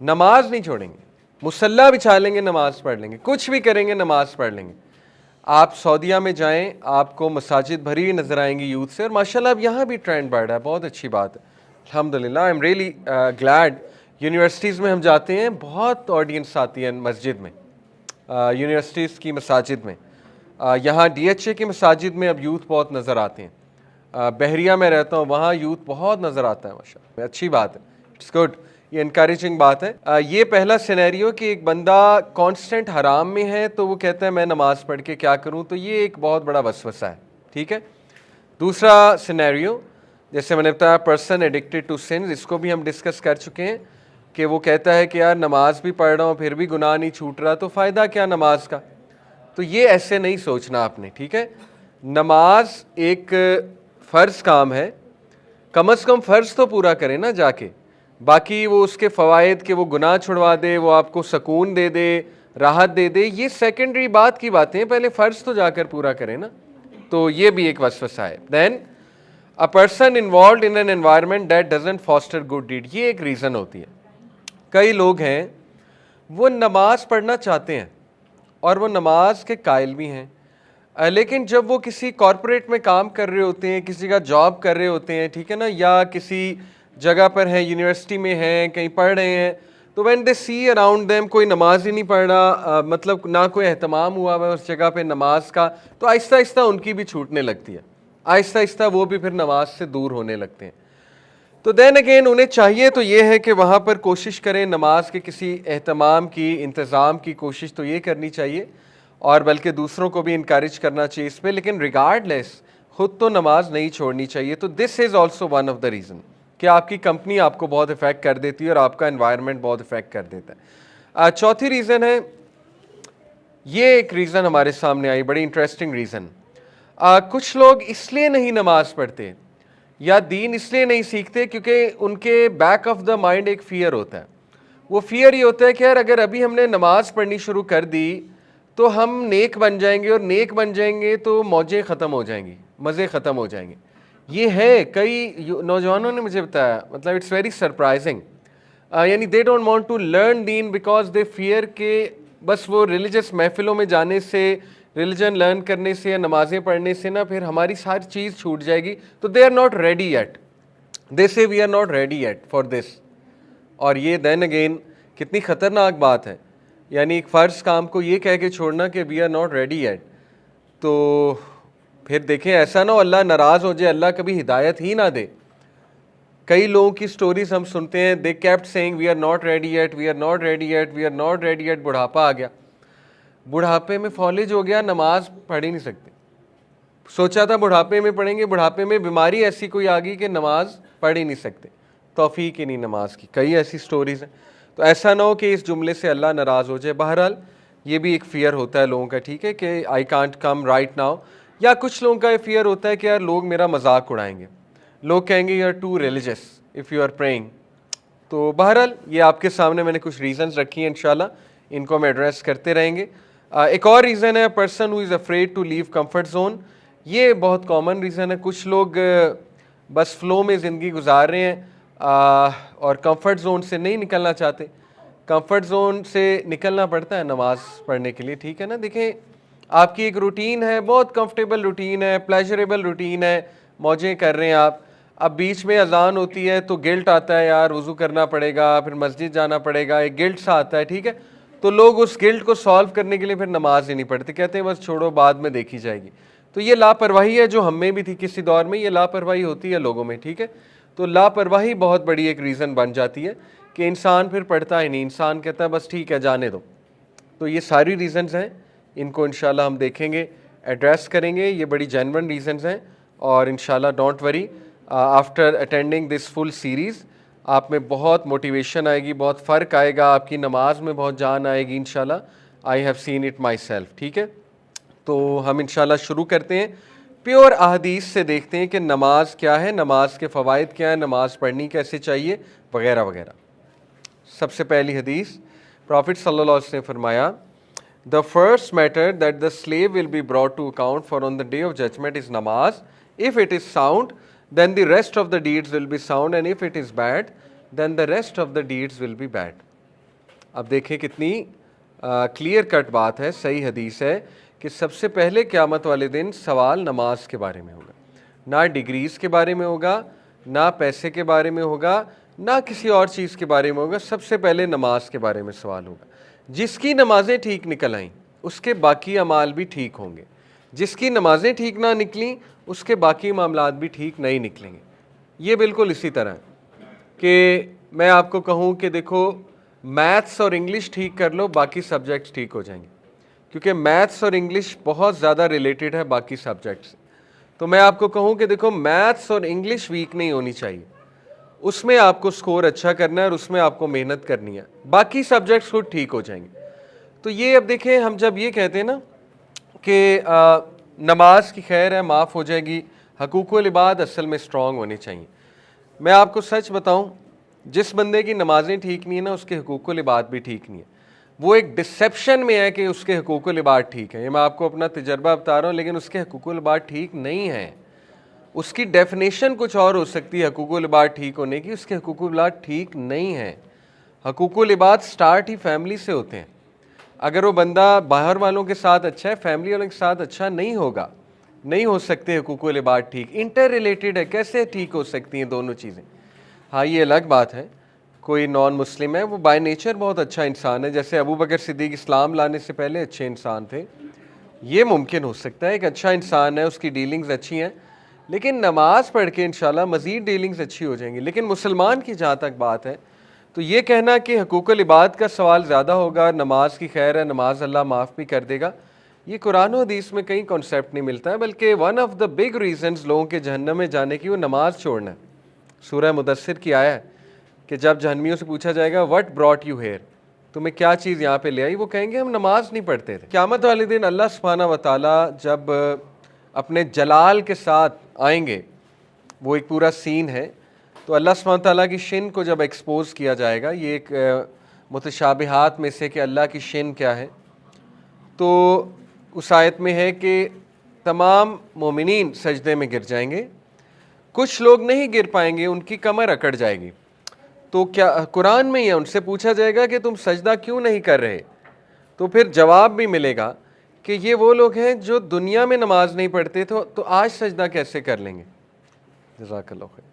نماز نہیں چھوڑیں گے, مصلی بچھا لیں گے نماز پڑھ لیں گے, کچھ بھی کریں گے نماز پڑھ لیں گے. آپ سعودیہ میں جائیں, آپ کو مساجد بھری ہوئی نظر آئیں گی یوتھ سے, اور ماشاءاللہ اب یہاں بھی ٹرینڈ بڑھ رہا ہے, بہت اچھی بات ہے الحمدللہ. I am really glad. Universities میں ہم جاتے ہیں, بہت آڈینس آتی ہے مسجد میں, یونیورسٹیز کی مساجد میں. یہاں ڈی ایچ اے کی مساجد میں اب یوتھ بہت نظر آتے ہیں. بحریہ میں رہتا ہوں, وہاں یوتھ بہت نظر آتا ہے ماشاءاللہ, اچھی بات ہے, اٹس گڈ, یہ انکریجنگ بات ہے. یہ پہلا سینیریو کہ ایک بندہ کانسٹنٹ حرام میں ہے تو وہ کہتا ہے میں نماز پڑھ کے کیا کروں, تو یہ ایک بہت بڑا وسوسہ ہے, ٹھیک ہے. دوسرا سینیریو جیسے میں نے بتایا پرسن ایڈکٹیڈ ٹو سنز, اس کو بھی ہم ڈسکس کر چکے ہیں کہ وہ کہتا ہے کہ یار نماز بھی پڑھ رہا ہوں پھر بھی گناہ نہیں چھوٹ رہا, تو فائدہ کیا نماز کا. تو یہ ایسے نہیں سوچنا آپ نے, ٹھیک ہے. نماز ایک فرض کام ہے, کم از کم فرض تو پورا کرے نا جا کے, باقی وہ اس کے فوائد کہ وہ گناہ چھڑوا دے, وہ آپ کو سکون دے دے, راحت دے دے, یہ سیکنڈری بات کی باتیں, پہلے فرض تو جا کر پورا کرے نا. تو یہ بھی ایک وسوسہ ہے. دین a person involved in an environment that doesn't foster good deed, یہ ایک ریزن ہوتی ہے. کئی لوگ ہیں وہ نماز پڑھنا چاہتے ہیں اور وہ نماز کے قائل بھی ہیں, لیکن جب وہ کسی کارپوریٹ میں کام کر رہے ہوتے ہیں, کسی کا جاب کر رہے ہوتے ہیں, ٹھیک ہے نا, یا کسی جگہ پر ہیں, یونیورسٹی میں ہیں, کہیں پڑھ رہے ہیں, تو when they see around them کوئی نماز ہی نہیں پڑھ رہا, مطلب نہ کوئی اہتمام ہوا ہوا اس جگہ پہ نماز کا, تو آہستہ آہستہ ان کی بھی چھوٹنے لگتی ہے, آہستہ آہستہ وہ بھی پھر نماز سے دور ہونے لگتے ہیں. تو دین اگین انہیں چاہیے تو یہ ہے کہ وہاں پر کوشش کریں, نماز کے کسی اہتمام کی, انتظام کی کوشش تو یہ کرنی چاہیے, اور بلکہ دوسروں کو بھی انکریج کرنا چاہیے اس پہ, لیکن ریگارڈ لیس خود تو نماز نہیں چھوڑنی چاہیے. تو this is also one of the reason کہ آپ کی کمپنی آپ کو بہت افیکٹ کر دیتی ہے اور آپ کا انوائرمنٹ بہت افیکٹ کر دیتا ہے. چوتھی ریزن ہے, یہ ایک ریزن ہمارے سامنے آئی, بڑی انٹرسٹنگ ریزن. کچھ لوگ اس لیے نہیں نماز پڑھتے یا دین اس لیے نہیں سیکھتے کیونکہ ان کے بیک آف دا مائنڈ ایک فیئر ہوتا ہے. وہ فیئر یہ ہوتا ہے کہ یار اگر ابھی ہم نے نماز پڑھنی شروع کر دی تو ہم نیک بن جائیں گے, اور نیک بن جائیں گے تو موجیں ختم ہو جائیں گی, مزے ختم ہو جائیں گے. یہ ہے, کئی نوجوانوں نے مجھے بتایا, مطلب اٹس ویری سرپرائزنگ, یعنی they don't want to learn then because they fear کہ بس وہ ریلیجس محفلوں میں جانے سے, ریلیجن لرن کرنے سے یا نمازیں پڑھنے سے نا پھر ہماری ساری چیز چھوٹ جائے گی. تو they are not ready yet, they say we are not ready yet for this. اور یہ دین اگین کتنی خطرناک بات ہے, یعنی ایک فرض کام کو یہ کہہ کے چھوڑنا کہ we are not ready yet. تو پھر دیکھیں ایسا نہ ہو اللہ ناراض ہو جائے, اللہ کبھی ہدایت ہی نہ دے. کئی لوگوں کی سٹوریز ہم سنتے ہیں, they kept saying we are not ready yet, we are not ready yet, we are not ready yet. بڑھاپا آ گیا, بڑھاپے میں فالج ہو گیا, نماز پڑھ ہی نہیں سکتے. سوچا تھا بڑھاپے میں پڑھیں گے, بڑھاپے میں بیماری ایسی کوئی آ گئی کہ نماز پڑھ ہی نہیں سکتے, توفیق ہی نہیں نماز کی. کئی ایسی سٹوریز ہیں. تو ایسا نہ ہو کہ اس جملے سے اللہ ناراض ہو جائے. بہرحال یہ بھی ایک فیئر ہوتا ہے لوگوں کا, ٹھیک ہے, کہ I can't come right now. یا کچھ لوگوں کا یہ فیئر ہوتا ہے کہ یار لوگ میرا مذاق اڑائیں گے, لوگ کہیں گے you are too religious if you are praying. تو بہرحال یہ آپ کے سامنے میں نے کچھ ریزنز رکھی ہیں, انشاءاللہ ان کو ہم ایڈریس کرتے رہیں گے. ایک اور ریزن ہے person who is afraid to leave comfort zone. یہ بہت کامن ریزن ہے. کچھ لوگ بس فلو میں زندگی گزار رہے ہیں اور کمفرٹ زون سے نہیں نکلنا چاہتے. کمفرٹ زون سے نکلنا پڑتا ہے نماز پڑھنے کے لیے, ٹھیک ہے نا. دیکھیں آپ کی ایک روٹین ہے, بہت کمفرٹیبل روٹین ہے, پلیجریبل روٹین ہے, موجیں کر رہے ہیں آپ. اب بیچ میں اذان ہوتی ہے تو گلٹ آتا ہے, یار وضو کرنا پڑے گا, پھر مسجد جانا پڑے گا, ایک گلٹ سا آتا ہے, ٹھیک ہے. تو لوگ اس گلٹ کو سالو کرنے کے لیے پھر نماز ہی نہیں پڑھتے, کہتے ہیں بس چھوڑو بعد میں دیکھی جائے گی. تو یہ لاپرواہی ہے جو ہم میں بھی تھی کسی دور میں, یہ لاپرواہی ہوتی ہے لوگوں میں, ٹھیک ہے. تو لاپرواہی بہت بڑی ایک ریزن بن جاتی ہے کہ انسان پھر پڑھتا ہی نہیں, انسان کہتا ہے بس ٹھیک ہے جانے دو. تو یہ ساری ریزنز ہیں, ان کو انشاءاللہ ہم دیکھیں گے, ایڈریس کریں گے. یہ بڑی جینون ریزنز ہیں, اور انشاءاللہ don't worry, after attending this full series آپ میں بہت موٹیویشن آئے گی, بہت فرق آئے گا, آپ کی نماز میں بہت جان آئے گی انشاءاللہ. I have seen it my self, ٹھیک ہے. تو ہم انشاءاللہ شروع کرتے ہیں, پیور احادیث سے دیکھتے ہیں کہ نماز کیا ہے, نماز کے فوائد کیا ہیں, نماز پڑھنی کیسے چاہیے, وغیرہ وغیرہ. سب سے پہلی حدیث, پرافٹ صلی اللہ علیہ وسلم نے فرمایا, The first matter that the slave will be brought to account for on the day of judgment is namaz. If it is sound, then the rest of the deeds will be sound, and if it is bad, then the rest of the deeds will be bad. اب دیکھیں کتنی clear cut بات ہے, صحیح حدیث ہے کہ سب سے پہلے قیامت والے دن سوال نماز کے بارے میں ہوگا, نہ ڈگریز کے بارے میں ہوگا, نہ پیسے کے بارے میں ہوگا, نہ کسی اور چیز کے بارے میں ہوگا. سب سے پہلے نماز کے بارے میں سوال ہوگا. جس کی نمازیں ٹھیک نکل آئیں اس کے باقی اعمال بھی ٹھیک ہوں گے, جس کی نمازیں ٹھیک نہ نکلیں اس کے باقی معاملات بھی ٹھیک نہیں نکلیں گے. یہ بالکل اسی طرح ہے کہ میں آپ کو کہوں کہ دیکھو میتھس اور انگلش ٹھیک کر لو, باقی سبجیکٹس ٹھیک ہو جائیں گے, کیونکہ میتھس اور انگلش بہت زیادہ ریلیٹڈ ہے باقی سبجیکٹس. تو میں آپ کو کہوں کہ دیکھو میتھس اور انگلش ویک نہیں ہونی چاہیے, اس میں آپ کو سکور اچھا کرنا ہے اور اس میں آپ کو محنت کرنی ہے, باقی سبجیکٹس خود ٹھیک ہو جائیں گے. تو یہ اب دیکھیں ہم جب یہ کہتے ہیں نا کہ نماز کی خیر ہے, معاف ہو جائے گی, حقوق العباد اصل میں اسٹرانگ ہونے چاہیے. میں آپ کو سچ بتاؤں, جس بندے کی نمازیں ٹھیک نہیں ہیں نا اس کے حقوق العباد بھی ٹھیک نہیں ہے. وہ ایک ڈسیپشن میں ہے کہ اس کے حقوق العباد ٹھیک ہیں, یہ میں آپ کو اپنا تجربہ بتا رہا ہوں, لیکن اس کے حقوق العباد ٹھیک نہیں ہیں. اس کی ڈیفینیشن کچھ اور ہو سکتی ہے حقوق العباد ٹھیک ہونے کی, اس کے حقوق العباد ٹھیک نہیں ہیں. حقوق العباد سٹارٹ ہی فیملی سے ہوتے ہیں. اگر وہ بندہ باہر والوں کے ساتھ اچھا ہے, فیملی والوں کے ساتھ اچھا نہیں ہوگا, نہیں ہو سکتے حقوق العباد ٹھیک. انٹر ریلیٹڈ ہے, کیسے ٹھیک ہو سکتی ہیں دونوں چیزیں؟ ہاں یہ الگ بات ہے, کوئی نان مسلم ہے وہ بائی نیچر بہت اچھا انسان ہے, جیسے ابو بکر صدیق اسلام لانے سے پہلے اچھے انسان تھے, یہ ممکن ہو سکتا ہے, ایک اچھا انسان ہے, اس کی ڈیلنگز اچھی ہیں, لیکن نماز پڑھ کے انشاءاللہ مزید ڈیلنگز اچھی ہو جائیں گی. لیکن مسلمان کی جہاں تک بات ہے تو یہ کہنا کہ حقوق العباد کا سوال زیادہ ہوگا, نماز کی خیر ہے, نماز اللہ معاف بھی کر دے گا, یہ قرآن و حدیث میں کہیں کانسیپٹ نہیں ملتا ہے. بلکہ one of the big reasons لوگوں کے جہنم میں جانے کی وہ نماز چھوڑنا ہے. سورہ مدثر کی آیا ہے کہ جب جہنمیوں سے پوچھا جائے گا وٹ براٹ یو ہیئر, تمہیں کیا چیز یہاں پہ لے آئی, وہ کہیں گے ہم نماز نہیں پڑھتے تھے. قیامت والے دن اللہ سبحانہ و تعالیٰ جب اپنے جلال کے ساتھ آئیں گے, وہ ایک پورا سین ہے, تو اللہ سبحانہ تعالیٰ کی شن کو جب ایکسپوز کیا جائے گا, یہ ایک متشابہات میں سے کہ اللہ کی شن کیا ہے, تو اس آیت میں ہے کہ تمام مومنین سجدے میں گر جائیں گے, کچھ لوگ نہیں گر پائیں گے, ان کی کمر اکڑ جائے گی. تو کیا قرآن میں ہی ہے, ان سے پوچھا جائے گا کہ تم سجدہ کیوں نہیں کر رہے, تو پھر جواب بھی ملے گا کہ یہ وہ لوگ ہیں جو دنیا میں نماز نہیں پڑھتے تھے, تو آج سجدہ کیسے کر لیں گے. جزاک اللہ خیر.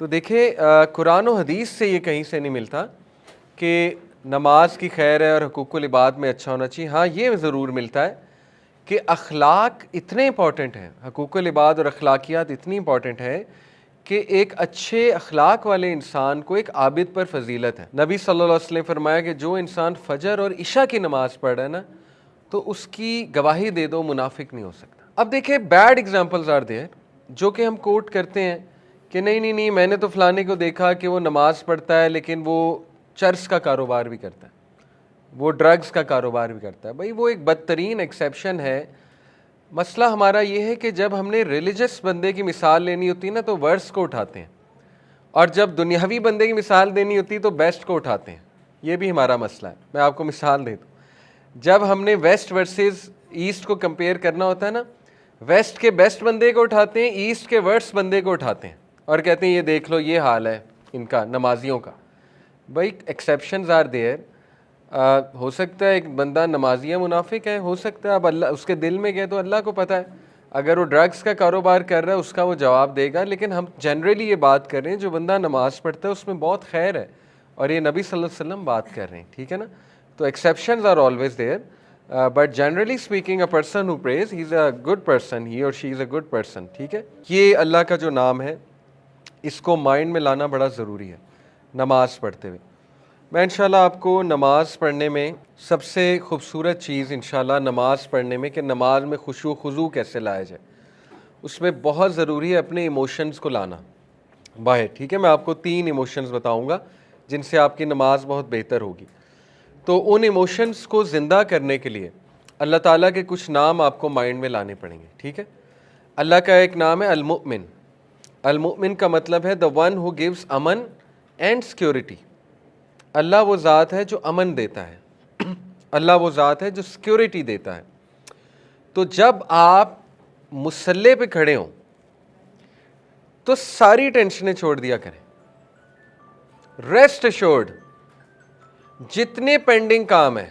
تو دیکھیں قرآن و حدیث سے یہ کہیں سے نہیں ملتا کہ نماز کی خیر ہے اور حقوق العباد میں اچھا ہونا چاہیے. ہاں یہ ضرور ملتا ہے کہ اخلاق اتنے امپورٹنٹ ہیں, حقوق العباد اور اخلاقیات اتنی امپورٹنٹ ہے کہ ایک اچھے اخلاق والے انسان کو ایک عابد پر فضیلت ہے. نبی صلی اللہ علیہ وسلم فرمایا کہ جو انسان فجر اور عشاء کی نماز پڑھ رہا ہے نا, تو اس کی گواہی دے دو منافق نہیں ہو سکتا. اب دیکھیں بیڈ ایگزامپلز آر دیئر جو کہ ہم کوٹ کرتے ہیں کہ نہیں میں نے تو فلانے کو دیکھا کہ وہ نماز پڑھتا ہے لیکن وہ چرس کا کاروبار بھی کرتا ہے, وہ ڈرگز کا کاروبار بھی کرتا ہے. بھائی وہ ایک بدترین ایکسیپشن ہے. مسئلہ ہمارا یہ ہے کہ جب ہم نے ریلیجس بندے کی مثال لینی ہوتی ہے نا تو ورس کو اٹھاتے ہیں, اور جب دنیاوی بندے کی مثال دینی ہوتی ہے تو بیسٹ کو اٹھاتے ہیں. یہ بھی ہمارا مسئلہ ہے. میں آپ کو مثال دے دوں, جب ہم نے ویسٹ ورسز ایسٹ کو کمپیئر کرنا ہوتا ہے نا, ویسٹ کے بیسٹ بندے کو اٹھاتے ہیں, ایسٹ کے ورسٹ بندے کو اٹھاتے ہیں اور کہتے ہیں یہ دیکھ لو یہ حال ہے ان کا نمازیوں کا. بھائی ایکسیپشنز آر دیئر. ہو سکتا ہے ایک بندہ نمازی ہے منافق ہے, ہو سکتا ہے, اب اللہ اس کے دل میں گئے تو اللہ کو پتہ ہے. اگر وہ ڈرگز کا کاروبار کر رہا ہے اس کا وہ جواب دے گا, لیکن ہم جنرلی یہ بات کر رہے ہیں جو بندہ نماز پڑھتا ہے اس میں بہت خیر ہے, اور یہ نبی صلی اللہ علیہ وسلم بات کر رہے ہیں, ٹھیک ہے نا. تو exceptions are always there, but generally speaking a person who prays he is a good person, he or she is a good person, ٹھیک ہے. یہ اللہ کا جو نام ہے اس کو مائنڈ میں لانا بڑا ضروری ہے نماز پڑھتے ہوئے. میں انشاءاللہ آپ کو نماز پڑھنے میں سب سے خوبصورت چیز انشاءاللہ نماز پڑھنے میں کہ نماز میں خشوع و خضوع کیسے لایا جائے, اس میں بہت ضروری ہے اپنے ایموشنز کو لانا باہر, ٹھیک ہے. میں آپ کو 3 ایموشنز بتاؤں گا جن سے آپ کی نماز بہت بہتر ہوگی. تو ان ایموشنز کو زندہ کرنے کے لیے اللہ تعالیٰ کے کچھ نام آپ کو مائنڈ میں لانے پڑیں گے, ٹھیک ہے. اللہ کا ایک نام ہے المؤمن. المؤمن کا مطلب ہے the one who gives امن اینڈ سیکیورٹی. اللہ وہ ذات ہے جو امن دیتا ہے, اللہ وہ ذات ہے جو سیکیورٹی دیتا ہے. تو جب آپ مصلی پہ کھڑے ہوں تو ساری ٹینشنیں چھوڑ دیا کریں, ریسٹ ایشورڈ. جتنے پینڈنگ کام ہیں،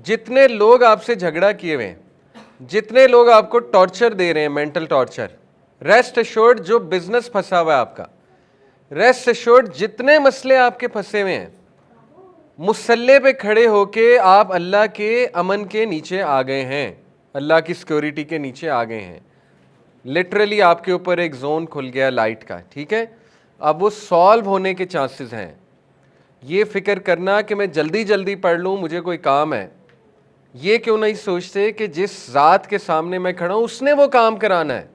جتنے لوگ آپ سے جھگڑا کیے ہوئے ہیں، جتنے لوگ آپ کو ٹارچر دے رہے ہیں، مینٹل ٹارچر، ریسٹ ایشورڈ جو بزنس پھنسا ہوا ہے آپ کا، ریسٹ ایشورڈ جتنے مسئلے آپ کے پھنسے ہوئے ہیں، مسلح پہ کھڑے ہو کے آپ اللہ کے امن کے نیچے آ گئے ہیں، اللہ کی سیکیورٹی کے نیچے آ گئے ہیں. لٹرلی آپ کے اوپر ایک زون کھل گیا لائٹ کا، ٹھیک ہے. اب وہ سالو ہونے کے چانسز ہیں. یہ فکر کرنا کہ میں جلدی جلدی پڑھ لوں، مجھے کوئی کام ہے، یہ کیوں نہیں سوچتے کہ جس ذات کے سامنے میں کھڑا ہوں اس نے وہ کام کرانا ہے.